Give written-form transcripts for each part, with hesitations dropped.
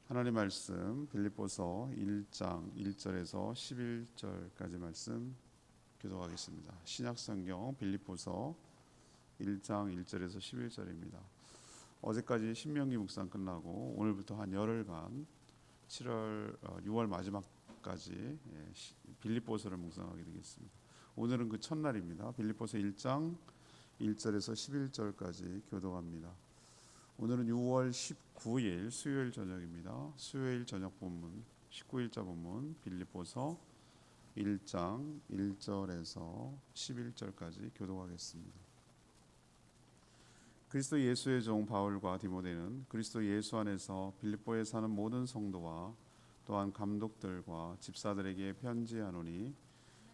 하나님 말씀 빌립보서 1장 1절에서 11절까지 말씀 교독하겠습니다. 신약성경 빌립보서 1장 1절에서 11절입니다. 어제까지 신명기 묵상 끝나고 오늘부터 한 열흘간 6월 마지막까지 빌립보서를 묵상하게 되겠습니다. 오늘은 그 첫날입니다. 빌립보서 1장 1절에서 11절까지 교독합니다. 오늘은 6월 19일 수요일 저녁입니다. 수요일 저녁 본문 19일자 본문 빌립보서 1장 1절에서 11절까지 교독하겠습니다. 그리스도 예수의 종 바울과 디모데는 그리스도 예수 안에서 빌립보에 사는 모든 성도와 또한 감독들과 집사들에게 편지하노니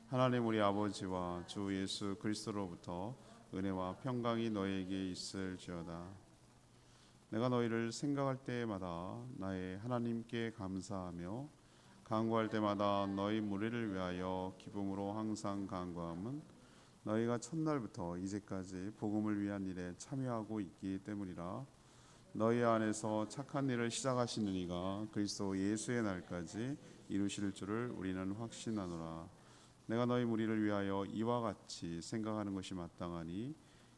하나님 우리 아버지와 주 예수 그리스도로부터 은혜와 평강이 너희에게 있을지어다. 내가 너희를 생각할 때마다 나의 하나님께 감사하며 간구할 때마다 너희 무리를 위하여 기쁨으로 항상 간구함은 너희가 첫날부터 이제까지 복음을 위한 일에 참여하고 있기 때문이라. 너희 안에서 착한 일을 시작하신 이가 그리스도 예수의 날까지 이루실 줄을 우리는 확신하노라. 내가 너희 무리를 위하여 이와 같이 생각하는 것이 마땅하니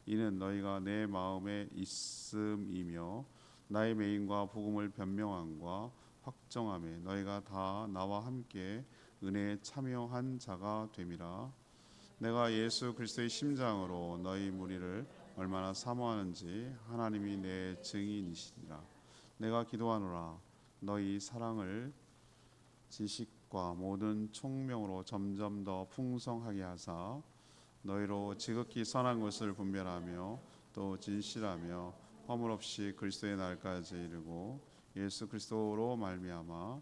이는 너희가 내 마음에 있음이며 나의 매임과 복음을 변명함과 확정함에 너희가 다 나와 함께 은혜에 참여한 자가 됨이라. 내가 예수 그리스도의 심장으로 너희 무리를 얼마나 사모하는지 하나님이 내 증인이시니라. 내가 기도하노라. 너희 사랑을 지식과 모든 총명으로 점점 더 풍성하게 하사 너희로 지극히 선한 것을 분별하며 또 진실하며 허물 없이 그리스도의 날까지 이르고 예수 그리스도로 말미암아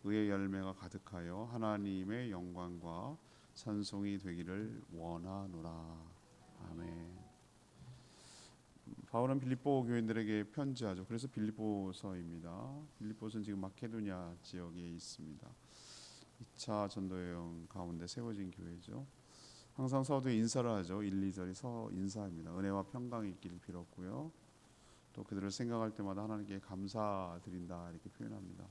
의의 열매가 가득하여 하나님의 영광과 찬송이 되기를 원하노라. 아멘. 바울은 빌립보 교인들에게 편지하죠. 그래서 빌립보서입니다. 빌립보서는 지금 마케도니아 지역에 있습니다. 2차 전도여행 가운데 세워진 교회죠. 항상 서두에 인사를 하죠. 1, 2절이 서 인사입니다. 은혜와 평강이 있기를 빌었고요. 또 그들을 생각할 때마다 하나님께 감사드린다 이렇게 표현합니다.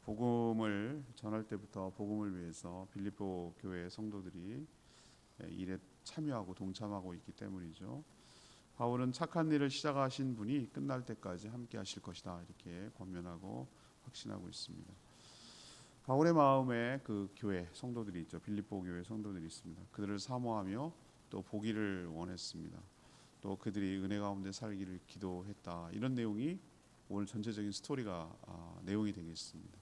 복음을 전할 때부터 복음을 위해서 빌립보 교회 성도들이 일에 참여하고 동참하고 있기 때문이죠. 바울은 착한 일을 시작하신 분이 끝날 때까지 함께 하실 것이다 이렇게 권면하고 확신하고 있습니다. 바울의 마음에 그 교회 성도들이 있죠. 빌립보 교회 성도들이 있습니다. 그들을 사모하며 또 보기를 원했습니다. 또 그들이 은혜 가운데 살기를 기도했다. 이런 내용이 오늘 전체적인 스토리가 내용이 되겠습니다.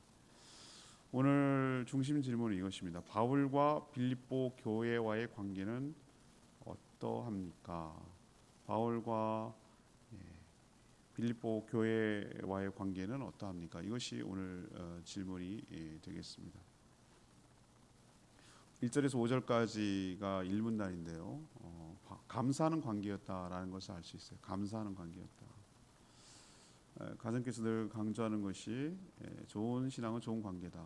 오늘 중심 질문은 이것입니다. 바울과 빌립보 교회와의 관계는 어떠합니까? 바울과 빌립보 교회와의 관계는 어떠합니까? 이것이 오늘 질문이 되겠습니다. 1절에서 5절까지가 일문단인데요. 감사하는 관계였다라는 것을 알 수 있어요. 감사하는 관계였다. 가정께서 늘 강조하는 것이 좋은 신앙은 좋은 관계다.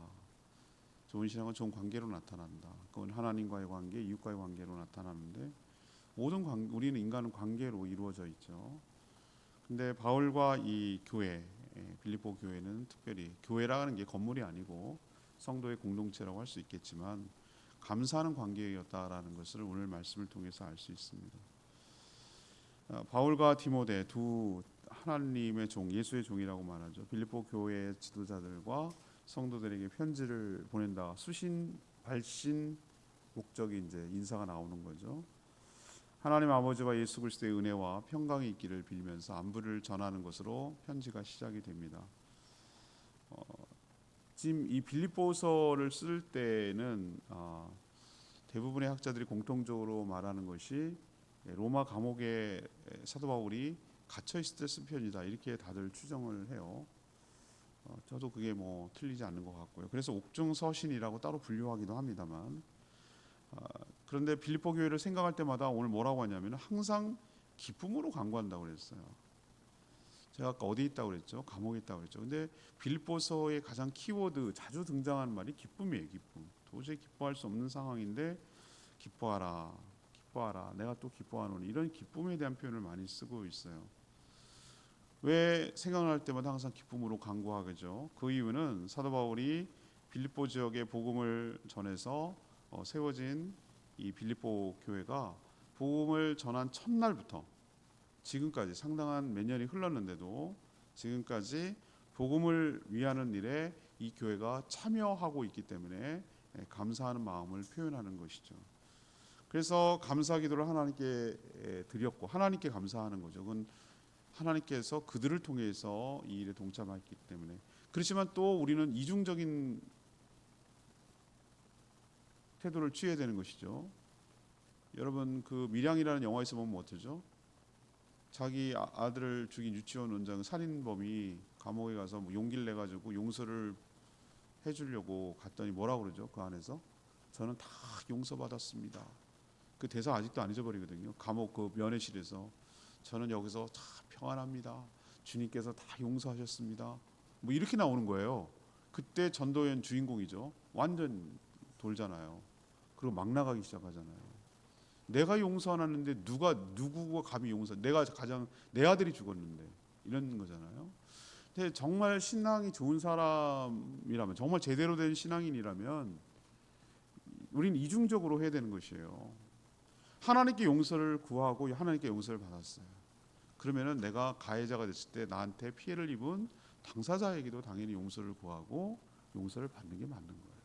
좋은 신앙은 좋은 관계로 나타난다. 그건 하나님과의 관계, 이웃과의 관계로 나타나는데 모든 우리는 인간은 관계로 이루어져 있죠. 근데 바울과 이 교회, 빌립보 교회는 특별히 교회라는 게 건물이 아니고 성도의 공동체라고 할 수 있겠지만 감사하는 관계였다라는 것을 오늘 말씀을 통해서 알 수 있습니다. 바울과 디모데 두 하나님의 종, 예수의 종이라고 말하죠. 빌립보 교회의 지도자들과 성도들에게 편지를 보낸다. 수신, 발신 목적이 이제 인사가 나오는 거죠. 하나님 아버지와 예수 그리스도의 은혜와 평강이 있기를 빌면서 안부를 전하는 것으로 편지가 시작이 됩니다. 지금 이 빌립보서를 쓸 때는 대부분의 학자들이 공통적으로 말하는 것이 로마 감옥에 사도 바울이 갇혀 있을 때 쓴 편이다 이렇게 다들 추정을 해요. 저도 그게 뭐 틀리지 않는 것 같고요. 그래서 옥중 서신이라고 따로 분류하기도 합니다만 그런데 빌립보 교회를 생각할 때마다 오늘 뭐라고 하냐면 항상 기쁨으로 간구한다고 그랬어요. 제가 아까 어디 있다고 그랬죠? 감옥에 있다고 그랬죠. 근데 빌립보서의 가장 키워드 자주 등장하는 말이 기쁨이에요. 기쁨. 도저히 기뻐할 수 없는 상황인데 기뻐하라. 기뻐하라. 내가 또 기뻐하노니 이런 기쁨에 대한 표현을 많이 쓰고 있어요. 왜 생각날 때마다 항상 기쁨으로 간구하겠죠. 그 이유는 사도 바울이 빌립보 지역에 복음을 전해서 세워진 이 빌립보 교회가 복음을 전한 첫날부터 지금까지 상당한 몇 년이 흘렀는데도 지금까지 복음을 위하는 일에 이 교회가 참여하고 있기 때문에 감사하는 마음을 표현하는 것이죠. 그래서 감사 기도를 하나님께 드렸고 하나님께 감사하는 거죠. 그건 하나님께서 그들을 통해서 이 일에 동참했기 때문에. 그렇지만 또 우리는 이중적인 태도를 취해야 되는 것이죠. 여러분 그 밀양이라는 영화에서 보면 어떠죠? 자기 아들을 죽인 유치원 원장 살인범이 감옥에 가서 용기를 내 가지고 용서를 해주려고 갔더니 뭐라고 그러죠? 그 안에서 저는 다 용서받았습니다. 그 대사 아직도 안 잊어버리거든요. 감옥 그 면회실에서 저는 여기서 다 평안합니다. 주님께서 다 용서하셨습니다. 뭐 이렇게 나오는 거예요. 그때 전도연 주인공이죠. 완전 돌잖아요. 그리고 막 나가기 시작하잖아요. 내가 용서 안 하는데 누구가 감히 용서? 내가 가장 내 아들이 죽었는데 이런 거잖아요. 근데 정말 신앙이 좋은 사람이라면 정말 제대로 된 신앙인이라면 우리는 이중적으로 해야 되는 것이에요. 하나님께 용서를 구하고 하나님께 용서를 받았어요. 그러면은 내가 가해자가 됐을 때 나한테 피해를 입은 당사자에게도 당연히 용서를 구하고 용서를 받는 게 맞는 거예요.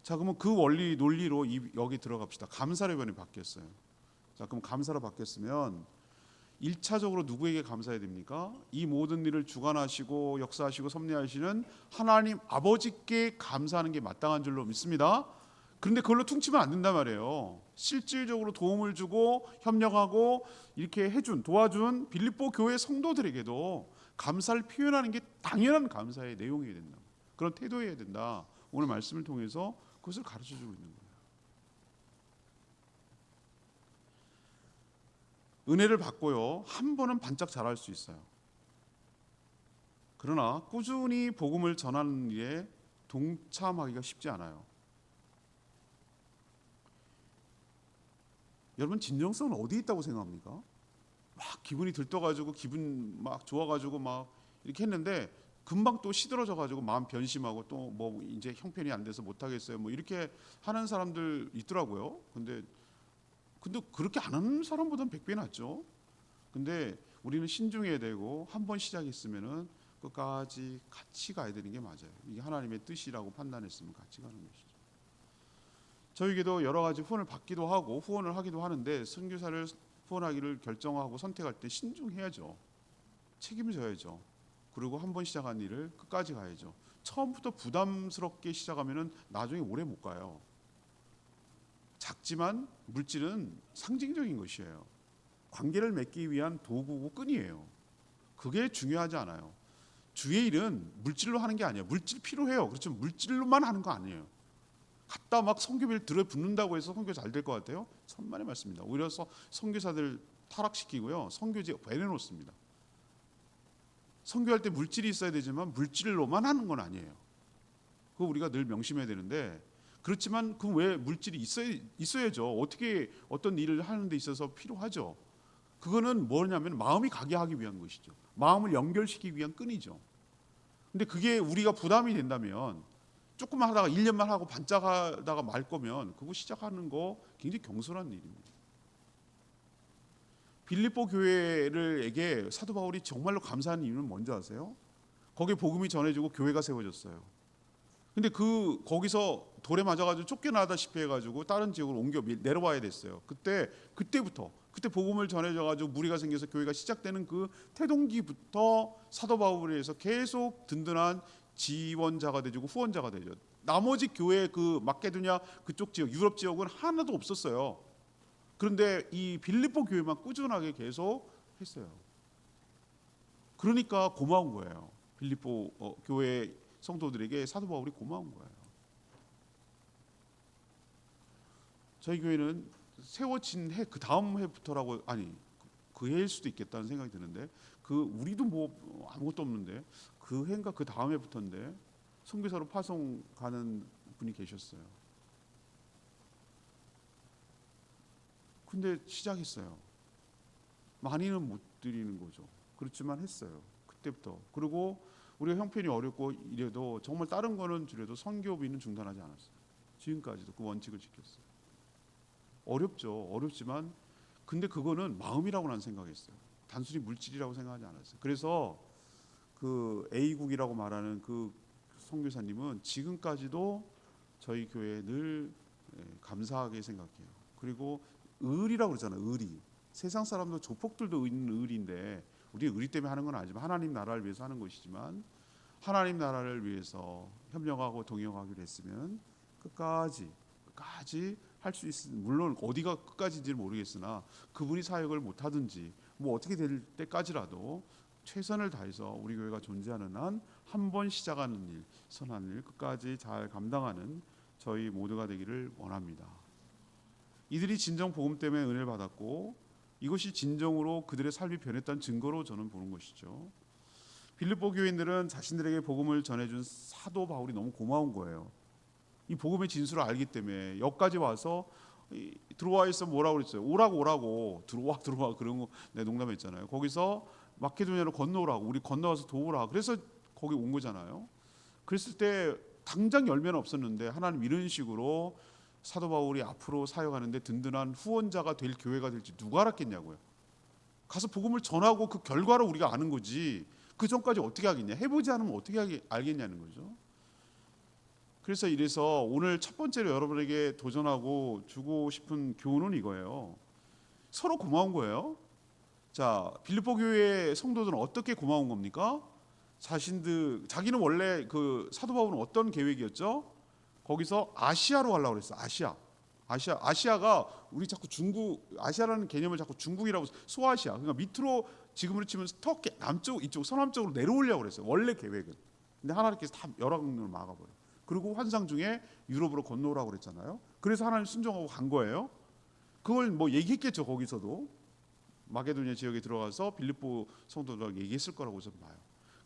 자, 그러면 그 원리 논리로 여기 들어갑시다. 감사로 변이 바뀌었어요. 자, 그럼 감사로 바뀌었으면 1차적으로 누구에게 감사해야 됩니까? 이 모든 일을 주관하시고 역사하시고 섭리하시는 하나님 아버지께 감사하는 게 마땅한 줄로 믿습니다. 그런데 그걸로 퉁치면 안 된단 말이에요. 실질적으로 도움을 주고 협력하고 이렇게 도와준 빌립보 교회 성도들에게도 감사를 표현하는 게 당연한 감사의 내용이어야 된다. 그런 태도여야 된다. 오늘 말씀을 통해서 그것을 가르쳐주고 있는 거예요. 은혜를 받고요, 한 번은 반짝 잘할 수 있어요. 그러나 꾸준히 복음을 전하는 일에 동참하기가 쉽지 않아요. 여러분 진정성은 어디에 있다고 생각합니까? 막 기분이 들떠가지고 기분 막 좋아가지고 막 이렇게 했는데 금방 또 시들어져가지고 마음 변심하고 또 뭐 이제 형편이 안 돼서 못 하겠어요. 뭐 이렇게 하는 사람들 있더라고요. 근데 그렇게 안 하는 사람보다는 100배 낫죠. 근데 우리는 신중해야 되고 한 번 시작했으면은 끝까지 같이 가야 되는 게 맞아요. 이게 하나님의 뜻이라고 판단했으면 같이 가는 것이죠. 저에게도 여러 가지 후원을 받기도 하고 후원을 하기도 하는데 선교사를 후원하기를 결정하고 선택할 때 신중해야죠. 책임을 져야죠. 그리고 한 번 시작한 일을 끝까지 가야죠. 처음부터 부담스럽게 시작하면은 나중에 오래 못 가요. 작지만 물질은 상징적인 것이에요. 관계를 맺기 위한 도구고 끈이에요. 그게 중요하지 않아요. 주의 일은 물질로 하는 게 아니에요. 물질 필요해요. 그렇지만 물질로만 하는 거 아니에요. 갖다 막 선교비를 들어붓는다고 해서 선교 잘 될 것 같아요? 천만의 말씀입니다. 오히려 선교사들 타락시키고요, 선교지 배내놓습니다. 선교할 때 물질이 있어야 되지만 물질로만 하는 건 아니에요. 그거 우리가 늘 명심해야 되는데, 그렇지만 그 왜 물질이 있어야죠. 어떻게 어떤 일을 하는 데 있어서 필요하죠. 그거는 뭐냐면 마음이 가게 하기 위한 것이죠. 마음을 연결시키기 위한 끈이죠. 근데 그게 우리가 부담이 된다면 조금만 하다가 1년만 하고 반짝하다가 말 거면 그거 시작하는 거 굉장히 경솔한 일입니다. 빌립보 교회에게 사도 바울이 정말로 감사하는 이유는 뭔지 아세요? 거기에 복음이 전해지고 교회가 세워졌어요. 근데 거기서 돌에 맞아가지고 쫓겨나다시피 해가지고 다른 지역으로 옮겨 내려와야 됐어요. 그때 복음을 전해져가지고 무리가 생겨서 교회가 시작되는 그 태동기부터 사도 바울에 의해서 계속 든든한 지원자가 되고 후원자가 되죠. 나머지 교회 그 마케도냐 그쪽 지역 유럽 지역은 하나도 없었어요. 그런데 이 빌립보 교회만 꾸준하게 계속 했어요. 그러니까 고마운 거예요. 빌립보 교회 성도들에게 사도 바울이 고마운 거예요. 저희 교회는 세워진 해 그 다음 해부터라고, 아니 그 해일 수도 있겠다는 생각이 드는데, 우리도 뭐 아무것도 없는데 그 해인가 그 다음 해부터인데 선교사로 파송 가는 분이 계셨어요. 근데 시작했어요. 많이는 못 드리는 거죠. 그렇지만 했어요. 그때부터. 그리고 우리가 형편이 어렵고 이래도 정말 다른 거는 줄여도 선교비는 중단하지 않았어요. 지금까지도 그 원칙을 지켰어요. 어렵죠. 어렵지만 근데 그거는 마음이라고 난 생각했어요. 단순히 물질이라고 생각하지 않았어요. 그래서 그 A국이라고 말하는 그 선교사님은 지금까지도 저희 교회에 늘 감사하게 생각해요. 그리고 의리라고 그러잖아요. 의리. 세상 사람도 조폭들도 있는 의리인데 우리 의리 때문에 하는 건 아니지만 하나님 나라를 위해서 하는 것이지만 하나님 나라를 위해서 협력하고 동역하기로 했으면 끝까지 할 수 있는, 물론 어디가 끝까지인지는 모르겠으나 그분이 사역을 못하든지 뭐 어떻게 될 때까지라도 최선을 다해서 우리 교회가 존재하는 한 한 번 시작하는 일, 선한 일 끝까지 잘 감당하는 저희 모두가 되기를 원합니다. 이들이 진정 복음 때문에 은혜를 받았고 이것이 진정으로 그들의 삶이 변했다는 증거로 저는 보는 것이죠. 빌립보 교인들은 자신들에게 복음을 전해준 사도 바울이 너무 고마운 거예요. 이 복음의 진수를 알기 때문에 여기까지 와서 들어와 있어 뭐라고 그랬어요? 오라고 들어와 그런 거 내 농담했잖아요. 거기서 마케도니아로 건너오라고 우리 건너와서 도우라. 그래서 거기 온 거잖아요. 그랬을 때 당장 열매는 없었는데 하나님 이런 식으로 사도 바울이 앞으로 사역하는데 든든한 후원자가 될 교회가 될지 누가 알았겠냐고요. 가서 복음을 전하고 그 결과를 우리가 아는 거지 그 전까지 어떻게 하겠냐. 해보지 않으면 어떻게 알겠냐는 거죠. 그래서 이래서 오늘 첫 번째로 여러분에게 도전하고 주고 싶은 교훈은 이거예요. 서로 고마운 거예요. 자, 빌립보 교회 성도들은 어떻게 고마운 겁니까? 자기는 원래 그 사도 바울은 어떤 계획이었죠? 거기서 아시아로 가려고 그랬어. 아시아가 우리 자꾸 아시아라는 개념을 자꾸 중국이라고 소아시아. 그러니까 밑으로 지금으로 치면 터키 남쪽 이쪽 서남쪽으로 내려오려고 그랬어요. 원래 계획은. 근데 하나님께서 다 여러 강론을 막아버려. 그리고 환상 중에 유럽으로 건너오라고 그랬잖아요. 그래서 하나님 순종하고 간 거예요. 그걸 뭐 얘기했겠죠. 거기서도 마게도니아 지역에 들어가서 빌립보 성도들하고 얘기했을 거라고 저는 봐요.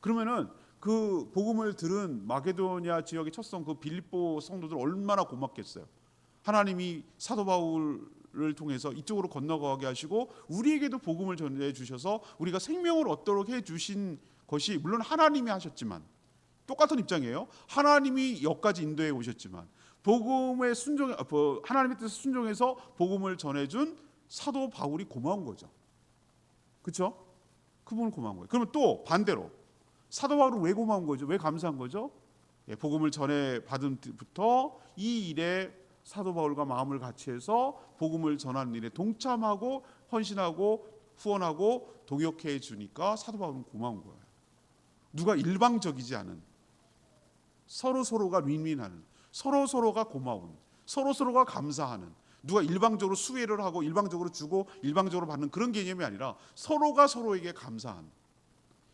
그러면은 그 복음을 들은 마게도니아 지역의 첫성 그 빌립보 성도들 얼마나 고맙겠어요. 하나님이 사도 바울을 통해서 이쪽으로 건너가게 하시고 우리에게도 복음을 전해 주셔서 우리가 생명을 얻도록 해 주신 것이 물론 하나님이 하셨지만 똑같은 입장이에요. 하나님이 여기까지 인도해 오셨지만 복음에 하나님의 뜻에 순종해서 복음을 전해준 사도 바울이 고마운 거죠. 그렇죠? 그분은 고마운 거예요. 그러면 또 반대로 사도 바울은 왜 고마운 거죠? 왜 감사한 거죠? 복음을 전해 받은 때부터 이 일에 사도 바울과 마음을 같이해서 복음을 전하는 일에 동참하고 헌신하고 후원하고 동역해 주니까 사도 바울은 고마운 거예요. 누가 일방적이지 않은 서로가 윈윈하는 서로가 고마운 서로가 감사하는 누가 일방적으로 수혜를 하고 일방적으로 주고 일방적으로 받는 그런 개념이 아니라 서로가 서로에게 감사한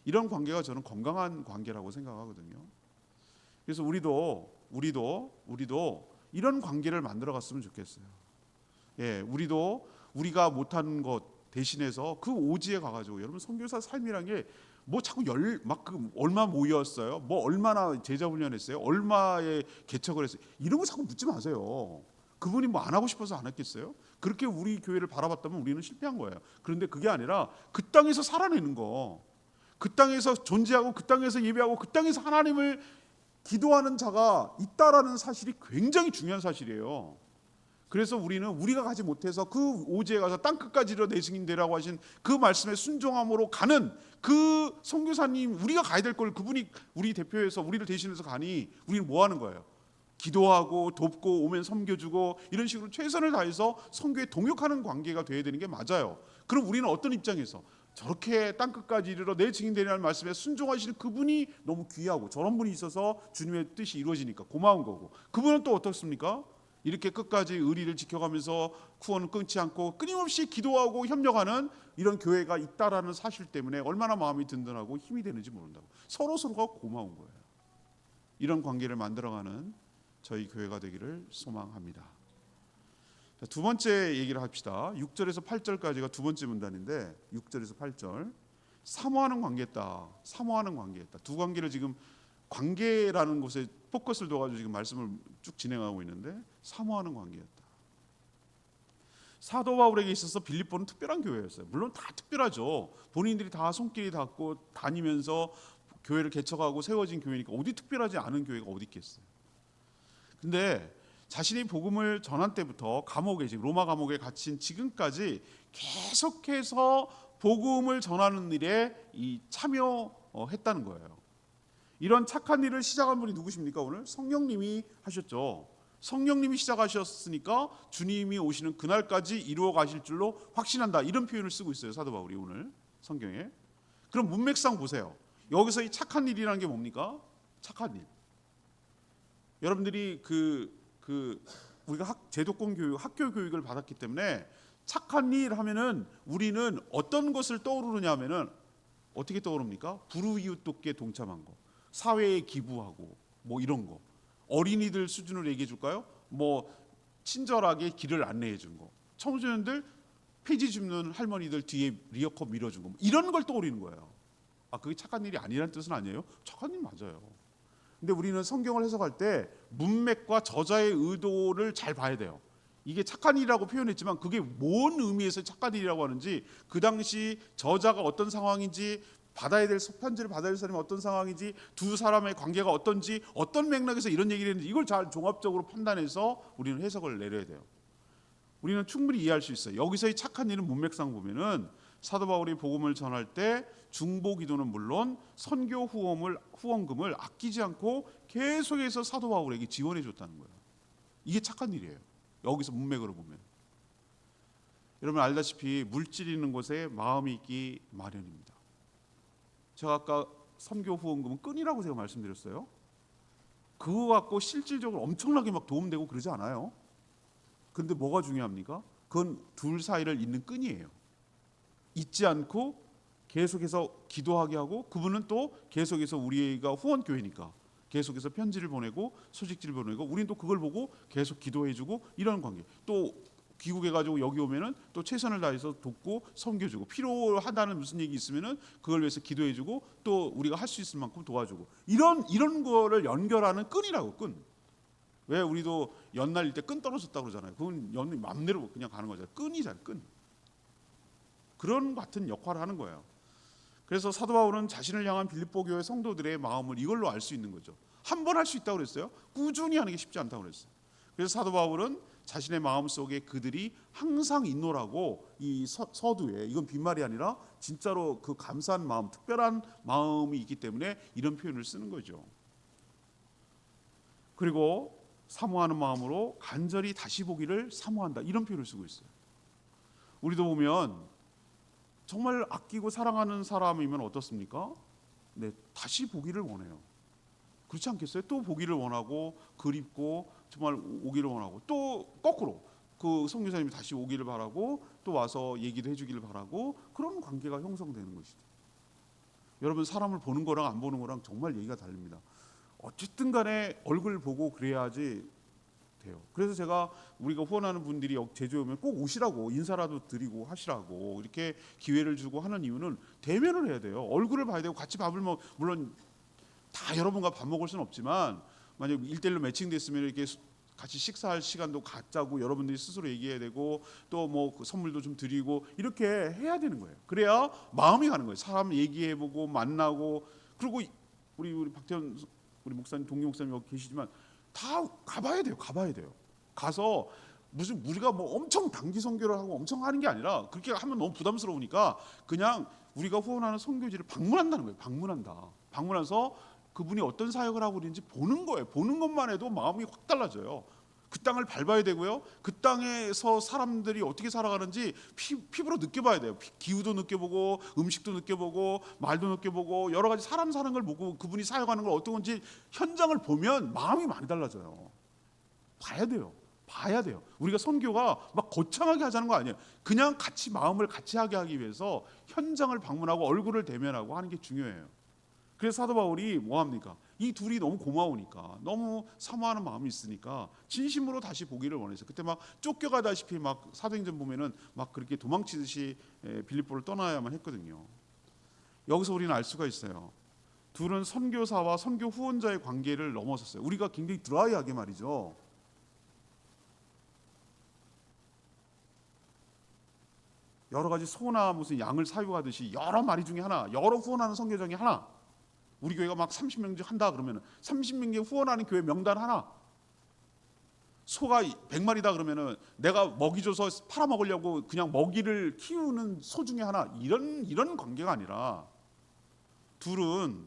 이런 관계가 저는 건강한 관계라고 생각하거든요. 그래서 우리도 이런 관계를 만들어 갔으면 좋겠어요. 우리도 우리가 못한 것 대신해서 그 오지에 가가지고 여러분 선교사 삶이란 게 뭐 자꾸 얼마 모였어요? 뭐 얼마나 제자 훈련했어요? 얼마의 개척을 했어요? 이런 거 자꾸 묻지 마세요. 그분이 뭐 안 하고 싶어서 안 했겠어요? 그렇게 우리 교회를 바라봤다면 우리는 실패한 거예요. 그런데 그게 아니라 그 땅에서 살아내는 거, 그 땅에서 존재하고 그 땅에서 예배하고 그 땅에서 하나님을 기도하는 자가 있다라는 사실이 굉장히 중요한 사실이에요. 그래서 우리가 가지 못해서 그 오지에 가서 땅끝까지 이르러 내 증인 되라고 하신 그 말씀에 순종함으로 가는 그 선교사님 우리가 가야 될 걸 그분이 우리 대표해서 우리를 대신해서 가니 우리는 뭐 하는 거예요? 기도하고 돕고 오면 섬겨주고 이런 식으로 최선을 다해서 선교에 동역하는 관계가 돼야 되는 게 맞아요. 그럼 우리는 어떤 입장에서 저렇게 땅끝까지 이르러 내 증인 되라는 말씀에 순종하시는 그분이 너무 귀하고 저런 분이 있어서 주님의 뜻이 이루어지니까 고마운 거고 그분은 또 어떻습니까? 이렇게 끝까지 의리를 지켜가면서 구원을 끊지 않고 끊임없이 기도하고 협력하는 이런 교회가 있다라는 사실 때문에 얼마나 마음이 든든하고 힘이 되는지 모른다고. 서로가 고마운 거예요. 이런 관계를 만들어가는 저희 교회가 되기를 소망합니다. 자, 두 번째 얘기를 합시다. 6절에서 8절까지가 두 번째 문단인데 6절에서 8절 사모하는 관계다. 두 관계를 지금 관계라는 곳에 포커스를 둬가지고 지금 말씀을 쭉 진행하고 있는데 사모하는 관계였다. 사도 바울에게 있어서 빌립보는 특별한 교회였어요. 물론 다 특별하죠. 본인들이 다 손길이 닿고 다니면서 교회를 개척하고 세워진 교회니까 어디 특별하지 않은 교회가 어디 있겠어요. 근데 자신이 복음을 전한 때부터 감옥에, 지금 로마 감옥에 갇힌 지금까지 계속해서 복음을 전하는 일에 참여했다는 거예요. 이런 착한 일을 시작한 분이 누구십니까? 오늘 성령님이 하셨죠. 성령님이 시작하셨으니까 주님이 오시는 그날까지 이루어 가실 줄로 확신한다, 이런 표현을 쓰고 있어요, 사도 바울이 오늘 성경에. 그럼 문맥상 보세요. 여기서 이 착한 일이라는 게 뭡니까? 착한 일. 여러분들이 우리가 제도권 교육, 학교 교육을 받았기 때문에 착한 일 하면은 우리는 어떤 것을 떠오르느냐 하면은 어떻게 떠오릅니까? 불우이웃 돕기에 동참한 거, 사회에 기부하고 뭐 이런 거. 어린이들 수준으로 얘기해 줄까요? 뭐 친절하게 길을 안내해 준 거, 청소년들 폐지 줍는 할머니들 뒤에 리어커 밀어준 거, 이런 걸 떠올리는 거예요. 그게 착한 일이 아니라는 뜻은 아니에요. 착한 일 맞아요. 근데 우리는 성경을 해석할 때 문맥과 저자의 의도를 잘 봐야 돼요. 이게 착한 일이라고 표현했지만 그게 뭔 의미에서 착한 일이라고 하는지, 그 당시 저자가 어떤 상황인지, 받아야 될 편지를 받아야 될 사람이 어떤 상황인지, 두 사람의 관계가 어떤지, 어떤 맥락에서 이런 얘기를 했는지, 이걸 잘 종합적으로 판단해서 우리는 해석을 내려야 돼요. 우리는 충분히 이해할 수 있어요. 여기서의 착한 일은 문맥상 보면은 사도 바울이 복음을 전할 때 중보 기도는 물론 선교 후원금을 아끼지 않고 계속해서 사도 바울에게 지원해 줬다는 거예요. 이게 착한 일이에요. 여기서 문맥으로 보면. 여러분 알다시피 물질 있는 곳에 마음이 있기 마련입니다. 제가 아까 선교 후원금은 끈이라고 제가 말씀드렸어요. 그거 갖고 실질적으로 엄청나게 막 도움되고 그러지 않아요. 근데 뭐가 중요합니까? 그건 둘 사이를 잇는 끈이에요. 잊지 않고 계속해서 기도하게 하고, 그분은 또 계속해서 우리가 후원교회니까 계속해서 편지를 보내고 소식지를 보내고, 우리는 또 그걸 보고 계속 기도해주고, 이런 관계. 또 귀국해가지고 여기 오면은 또 최선을 다해서 돕고 섬겨주고, 필요하다는 무슨 얘기 있으면은 그걸 위해서 기도해주고, 또 우리가 할 수 있을 만큼 도와주고, 이런 거를 연결하는 끈이라고, 끈. 왜 우리도 연날릴 때 끈 떨어졌다고 그러잖아요. 그건 연 맘대로 그냥 가는 거잖아요. 끈이잖아요, 끈. 그런 같은 역할을 하는 거예요. 그래서 사도 바울은 자신을 향한 빌립보 교회 성도들의 마음을 이걸로 알 수 있는 거죠. 한 번 할 수 있다고 그랬어요. 꾸준히 하는 게 쉽지 않다고 그랬어요. 그래서 사도 바울은 자신의 마음 속에 그들이 항상 있노라고, 이 서두에, 이건 빈말이 아니라 진짜로 그 감사한 마음, 특별한 마음이 있기 때문에 이런 표현을 쓰는 거죠. 그리고 사모하는 마음으로 간절히 다시 보기를 사모한다, 이런 표현을 쓰고 있어요. 우리도 보면 정말 아끼고 사랑하는 사람이면 어떻습니까? 네, 다시 보기를 원해요. 그렇지 않겠어요? 또 보기를 원하고 그립고 정말 오기를 원하고, 또 거꾸로 그 선교사님이 다시 오기를 바라고 또 와서 얘기도 해주기를 바라고, 그런 관계가 형성되는 것이죠. 여러분 사람을 보는 거랑 안 보는 거랑 정말 얘기가 다릅니다. 어쨌든 간에 얼굴 보고 그래야지 돼요. 그래서 제가 우리가 후원하는 분들이 제주에 오면 꼭 오시라고, 인사라도 드리고 하시라고 이렇게 기회를 주고 하는 이유는 대면을 해야 돼요. 얼굴을 봐야 되고, 같이 밥을 물론 다 여러분과 밥 먹을 수는 없지만, 만약 1대1로 매칭됐으면 이렇게 같이 식사할 시간도 갖자고 여러분들이 스스로 얘기해야 되고, 또 뭐 선물도 좀 드리고 이렇게 해야 되는 거예요. 그래야 마음이 가는 거예요. 사람 얘기해보고 만나고. 그리고 우리 박태현 우리 목사님, 동기 목사님 여기 계시지만 다 가봐야 돼요. 가서 무슨 우리가 뭐 엄청 단기 선교를 하고 엄청 하는 게 아니라, 그렇게 하면 너무 부담스러우니까 그냥 우리가 후원하는 선교지를 방문한다는 거예요. 방문해서 그분이 어떤 사역을 하고 있는지 보는 거예요. 보는 것만 해도 마음이 확 달라져요. 그 땅을 밟아야 되고요. 그 땅에서 사람들이 어떻게 살아가는지 피부로 느껴봐야 돼요. 기후도 느껴보고, 음식도 느껴보고, 말도 느껴보고, 여러 가지 사람 사는 걸 보고, 그분이 사역하는 걸 어떤 건지 현장을 보면 마음이 많이 달라져요. 봐야 돼요. 우리가 선교가 막 거창하게 하자는 거 아니에요. 그냥 같이 마음을 같이 하게 하기 위해서 현장을 방문하고 얼굴을 대면하고 하는 게 중요해요. 그래서 사도 바울이 뭐합니까? 이 둘이 너무 고마우니까, 너무 사모하는 마음이 있으니까 진심으로 다시 보기를 원해서, 그때 막 쫓겨가다시피 막 사도행전 보면은 막 그렇게 도망치듯이 빌립보를 떠나야만 했거든요. 여기서 우리는 알 수가 있어요. 둘은 선교사와 선교 후원자의 관계를 넘어섰어요. 우리가 굉장히 드라이하게 말이죠. 여러 가지 소나 무슨 양을 사육하듯이 여러 마리 중에 하나, 여러 후원하는 선교장이 하나, 우리 교회가 막 30명 한다 그러면 30명 후원하는 교회 명단 하나, 소가 100마리다 그러면은 내가 먹이 줘서 팔아먹으려고 그냥 먹이를 키우는 소 중에 하나, 이런 관계가 아니라 둘은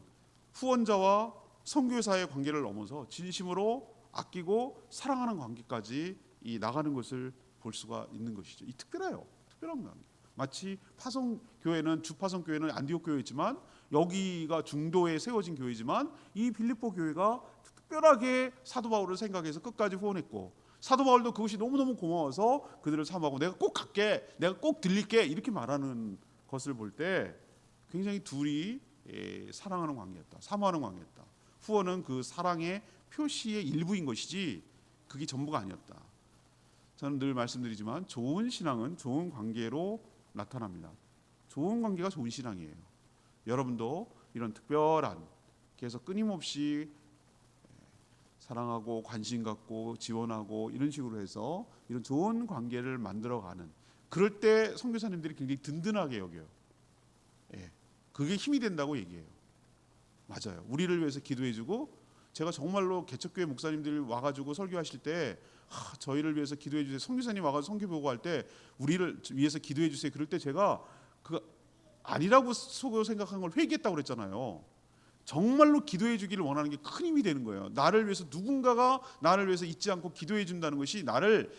후원자와 선교사의 관계를 넘어서 진심으로 아끼고 사랑하는 관계까지 나가는 것을 볼 수가 있는 것이죠. 이 특별한 관계. 마치 파송교회는 주파송교회는 안디옥 교회지만 여기가 중도에 세워진 교회지만 이 빌립보 교회가 특별하게 사도 바울을 생각해서 끝까지 후원했고, 사도 바울도 그것이 너무너무 고마워서 그들을 사모하고 내가 꼭 갈게, 내가 꼭 들릴게 이렇게 말하는 것을 볼 때 굉장히 둘이 사랑하는 관계였다, 사모하는 관계였다. 후원은 그 사랑의 표시의 일부인 것이지 그게 전부가 아니었다. 저는 늘 말씀드리지만 좋은 신앙은 좋은 관계로 나타납니다. 좋은 관계가 좋은 신앙이에요. 여러분도 이런 특별한, 계속 끊임없이 사랑하고 관심 갖고 지원하고 이런 식으로 해서 이런 좋은 관계를 만들어가는, 그럴 때 선교사님들이 굉장히 든든하게 여겨요. 그게 힘이 된다고 얘기해요. 맞아요. 우리를 위해서 기도해주고, 제가 정말로 개척교회 목사님들 와가지고 설교하실 때 저희를 위해서 기도해 주세요, 선교사님 와가지고 선교 보고할 때 우리를 위해서 기도해 주세요, 그럴 때 제가 그 아니라고 속으로 생각한 걸 회개했다고 그랬잖아요. 정말로 기도해 주기를 원하는 게 큰 힘이 되는 거예요. 나를 위해서 누군가가 나를 위해서 잊지 않고 기도해 준다는 것이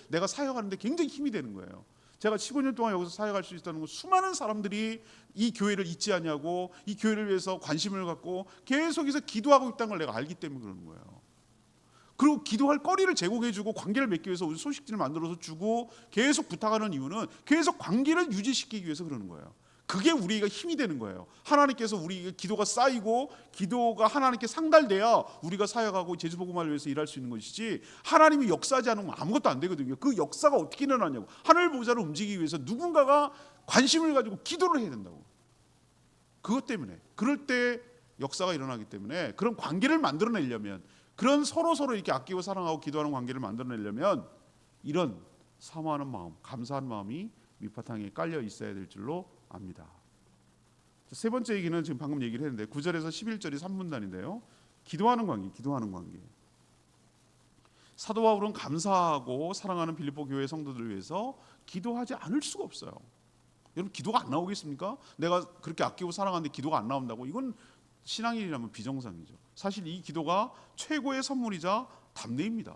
내가 사역하는데 굉장히 힘이 되는 거예요. 제가 15년 동안 여기서 사역할 수 있다는 건 수많은 사람들이 이 교회를 잊지 않냐고, 이 교회를 위해서 관심을 갖고 계속해서 기도하고 있다는 걸 내가 알기 때문에 그러는 거예요. 그리고 기도할 거리를 제공해주고 관계를 맺기 위해서 소식지를 만들어서 주고 계속 부탁하는 이유는 계속 관계를 유지시키기 위해서 그러는 거예요. 그게 우리가 힘이 되는 거예요. 하나님께서 우리 기도가 쌓이고 기도가 하나님께 상달돼야 우리가 사역하고 제주복음화를 위해서 일할 수 있는 것이지, 하나님이 역사하지 않으면 아무것도 안 되거든요. 그 역사가 어떻게 일어나냐고, 하늘 보좌를 움직이기 위해서 누군가가 관심을 가지고 기도를 해야 된다고. 그것 때문에, 그럴 때 역사가 일어나기 때문에, 그런 관계를 만들어내려면, 그런 서로 이렇게 아끼고 사랑하고 기도하는 관계를 만들어내려면 이런 사모하는 마음, 감사한 마음이 밑바탕에 깔려 있어야 될 줄로 압니다. 세 번째 얘기는 지금 방금 얘기를 했는데 9절에서 11절이 3분단인데요. 기도하는 관계. 사도 바울은 감사하고 사랑하는 빌립보 교회 성도들을 위해서 기도하지 않을 수가 없어요. 여러분, 기도가 안 나오겠습니까? 내가 그렇게 아끼고 사랑하는데 기도가 안 나온다고? 이건 신앙인이라면 비정상이죠. 사실 이 기도가 최고의 선물이자 담례입니다.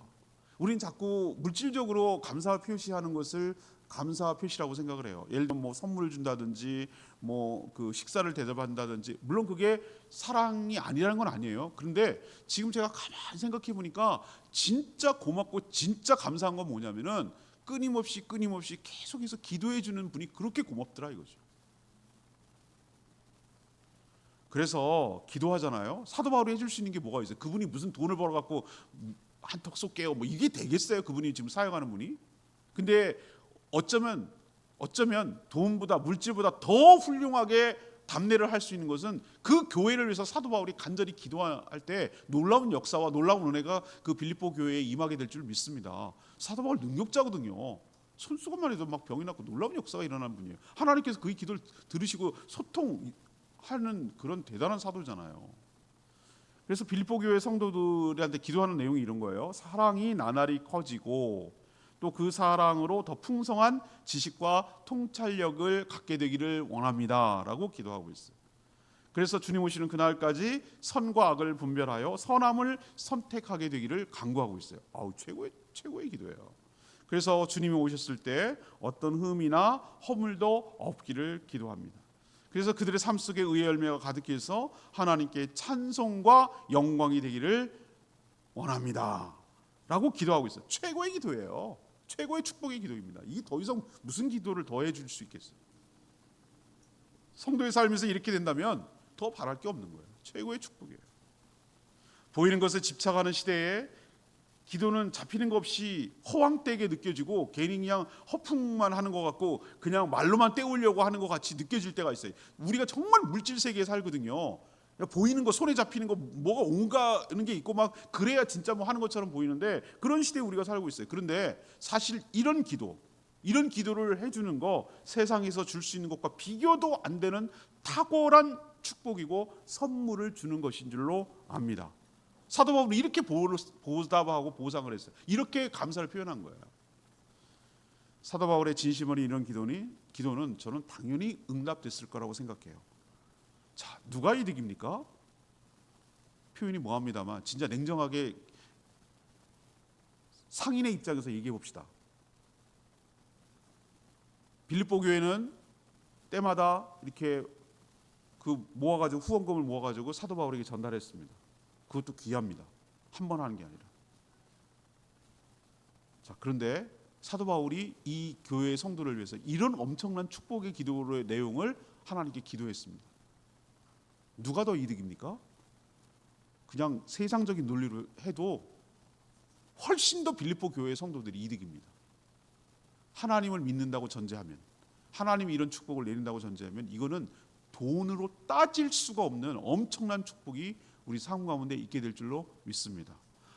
우린 자꾸 물질적으로 감사 표시하는 것을 감사 표시라고 생각을 해요. 예를 들면 뭐 선물을 준다든지 뭐 그 식사를 대접한다든지, 물론 그게 사랑이 아니라는 건 아니에요. 그런데 지금 제가 가만히 생각해 보니까 진짜 고맙고 진짜 감사한 건 뭐냐면은 끊임없이 계속해서 기도해 주는 분이 그렇게 고맙더라 이거죠. 그래서 기도하잖아요. 사도 바울이 해줄 수 있는 게 뭐가 있어요? 그분이 무슨 돈을 벌어갖고 한턱 쏠게요, 뭐 이게 되겠어요? 그분이 지금 사역하는 분이. 근데 어쩌면 돈보다 물질보다 더 훌륭하게 담례를 할 수 있는 것은 그 교회를 위해서 사도 바울이 간절히 기도할 때 놀라운 역사와 놀라운 은혜가 그 빌립보 교회에 임하게 될 줄 믿습니다. 사도 바울 능력자거든요. 손수건만 해도 막 병이 낫고 놀라운 역사가 일어난 분이에요. 하나님께서 그의 기도를 들으시고 소통하는 그런 대단한 사도잖아요. 그래서 빌립보 교회 성도들한테 기도하는 내용이 이런 거예요. 사랑이 나날이 커지고 또 그 사랑으로 더 풍성한 지식과 통찰력을 갖게 되기를 원합니다 라고 기도하고 있어요. 그래서 주님 오시는 그날까지 선과 악을 분별하여 선함을 선택하게 되기를 간구하고 있어요. 최고의 기도예요. 그래서 주님이 오셨을 때 어떤 흠이나 허물도 없기를 기도합니다. 그래서 그들의 삶 속에 의의 열매가 가득해서 하나님께 찬송과 영광이 되기를 원합니다 라고 기도하고 있어요. 최고의 기도예요. 최고의 축복의 기도입니다. 이게 더 이상 무슨 기도를 더 해줄 수 있겠어요? 성도의 삶에서 이렇게 된다면 더 바랄 게 없는 거예요. 최고의 축복이에요. 보이는 것에 집착하는 시대에 기도는 잡히는 것 없이 허황되게 느껴지고 괜히 그냥 허풍만 하는 것 같고 그냥 말로만 때우려고 하는 것 같이 느껴질 때가 있어요. 우리가 정말 물질 세계에 살거든요. 보이는 거, 손에 잡히는 거, 뭐가 온가는 게 있고 막 그래야 진짜 뭐 하는 것처럼 보이는데 그런 시대에 우리가 살고 있어요. 그런데 사실 이런 기도, 이런 기도를 해주는 거 세상에서 줄 수 있는 것과 비교도 안 되는 탁월한 축복이고 선물을 주는 것인 줄로 압니다. 사도 바울은 이렇게 보답하고 보상을 했어요. 이렇게 감사를 표현한 거예요. 사도 바울의 진심 어린 이런 기도는 저는 당연히 응답됐을 거라고 생각해요. 자, 누가 이득입니까? 표현이 뭐합니다만 진짜 냉정하게 상인의 입장에서 얘기해 봅시다. 빌립보 교회는 때마다 이렇게 모아가지고 후원금을 모아가지고 사도 바울에게 전달했습니다. 그것도 귀합니다. 한 번 하는 게 아니라. 자, 그런데 사도 바울이 이 교회의 성도를 위해서 이런 엄청난 축복의 기도의 내용을 하나님께 기도했습니다. 누가 더 이득입니까? 그냥 세상적인 논리로 해도 훨씬 더 빌립보 교회의 성도들이 이득입니다. 하나님을 믿는다고 전제하면, 하나님이 이런 축복을 내린다고 전제하면 이거는 돈으로 따질 수가 없는 엄청난 축복이 우리 삶 가운데 있게 될 줄로 믿습니다.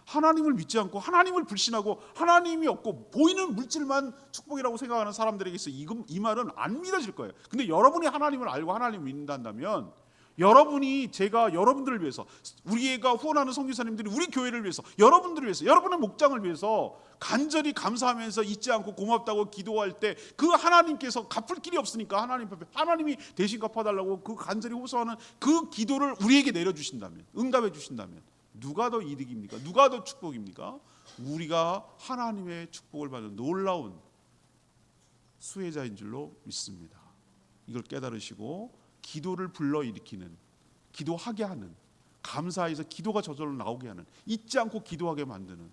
하나님을 믿지 않고 하나님을 불신하고 하나님이 없고 보이는 물질만 축복이라고 생각하는 사람들에게 있어 이 말은 안 믿어질 거예요. 근데 여러분이 하나님을 알고 하나님을 믿는다면 여러분이 제가 여러분들을 위해서 우리가 후원하는 선교사님들이 우리 교회를 위해서 여러분들을 위해서 여러분의 목장을 위해서 간절히 감사하면서 잊지 않고 고맙다고 기도할 때 그 하나님께서 갚을 길이 없으니까 하나님이 대신 갚아달라고 그 간절히 호소하는 그 기도를 우리에게 내려주신다면, 응답해 주신다면 누가 더 이득입니까? 누가 더 축복입니까? 우리가 하나님의 축복을 받는 놀라운 수혜자인 줄로 믿습니다. 이걸 깨달으시고 기도를 불러일으키는, 기도하게 하는, 감사해서 기도가 저절로 나오게 하는, 잊지 않고 기도하게 만드는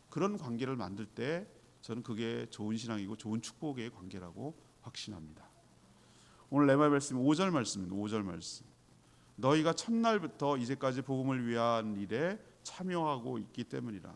그런 관계를 만들 때 저는 그게 좋은 신앙이고 좋은 축복의 관계라고 확신합니다. 오늘 레마 말씀 5절 말씀입니다. 5절 말씀. 너희가 첫날부터 이제까지 복음을 위한 일에 참여하고 있기 때문이라.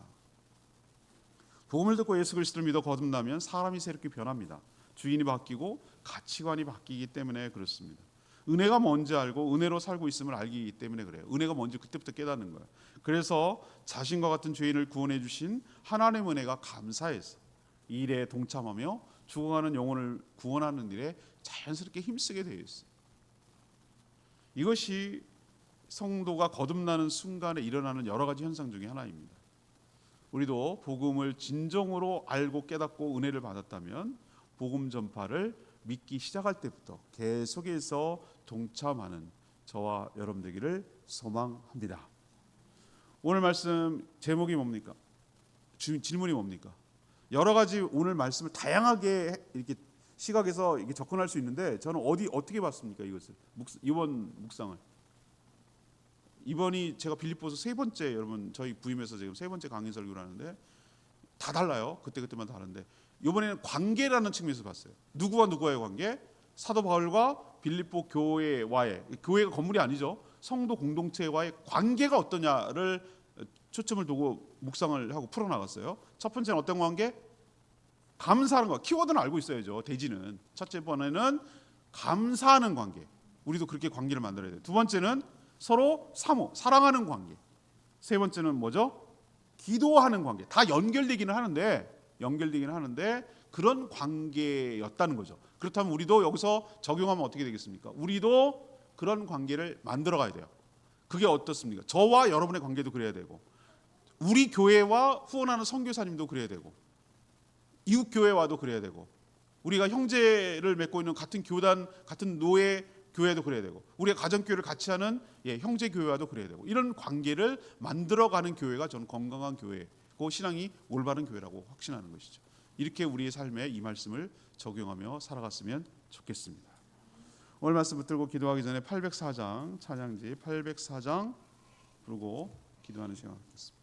복음을 듣고 예수 그리스도를 믿어 거듭나면 사람이 새롭게 변합니다. 주인이 바뀌고 가치관이 바뀌기 때문에 그렇습니다. 은혜가 뭔지 알고 은혜로 살고 있음을 알기 때문에 그래요. 은혜가 뭔지 그때부터 깨닫는 거예요. 그래서 자신과 같은 죄인을 구원해 주신 하나님의 은혜가 감사해서 이 일에 동참하며 죽어가는 영혼을 구원하는 일에 자연스럽게 힘쓰게 되어 있어요. 이것이 성도가 거듭나는 순간에 일어나는 여러 가지 현상 중에 하나입니다. 우리도 복음을 진정으로 알고 깨닫고 은혜를 받았다면 복음 전파를 믿기 시작할 때부터 계속해서 동참하는 저와 여러분 되기를 소망합니다. 오늘 말씀 제목이 뭡니까? 질문이 뭡니까? 여러 가지 오늘 말씀을 다양하게 이렇게 시각에서 이렇게 접근할 수 있는데 저는 어떻게 봤습니까? 이것을 이번 묵상을 이번이 제가 빌립보서 세 번째 여러분 저희 부임해서 지금 세 번째 강의 설교를 하는데 다 달라요. 그때마다 다른데 이번에는 관계라는 측면에서 봤어요. 누구와 누구와의 관계? 사도 바울과 빌립보 교회와의, 교회가 건물이 아니죠. 성도 공동체와의 관계가 어떠냐를 초점을 두고 묵상을 하고 풀어나갔어요. 첫 번째는 어떤 관계? 감사하는 거. 키워드는 알고 있어야죠. 대지는. 첫째 번에는 감사하는 관계. 우리도 그렇게 관계를 만들어야 돼요. 두 번째는 서로 사모, 사랑하는 관계. 세 번째는 뭐죠? 기도하는 관계. 다 연결되기는 하는데 그런 관계였다는 거죠. 그렇다면 우리도 여기서 적용하면 어떻게 되겠습니까? 우리도 그런 관계를 만들어 가야 돼요. 그게 어떻습니까? 저와 여러분의 관계도 그래야 되고 우리 교회와 후원하는 선교사님도 그래야 되고 이웃 교회와도 그래야 되고 우리가 형제를 맺고 있는 같은 교단, 같은 노예 교회도 그래야 되고 우리가 가정교회를 같이 하는 형제 교회와도 그래야 되고 이런 관계를 만들어가는 교회가 저는 건강한 교회고 신앙이 올바른 교회라고 확신하는 것이죠. 이렇게 우리의 삶에 이 말씀을 적용하며 살아갔으면 좋겠습니다. 오늘 말씀 붙들고 기도하기 전에 804장 찬양지 804장 부르고 기도하는 시간 갖겠습니다.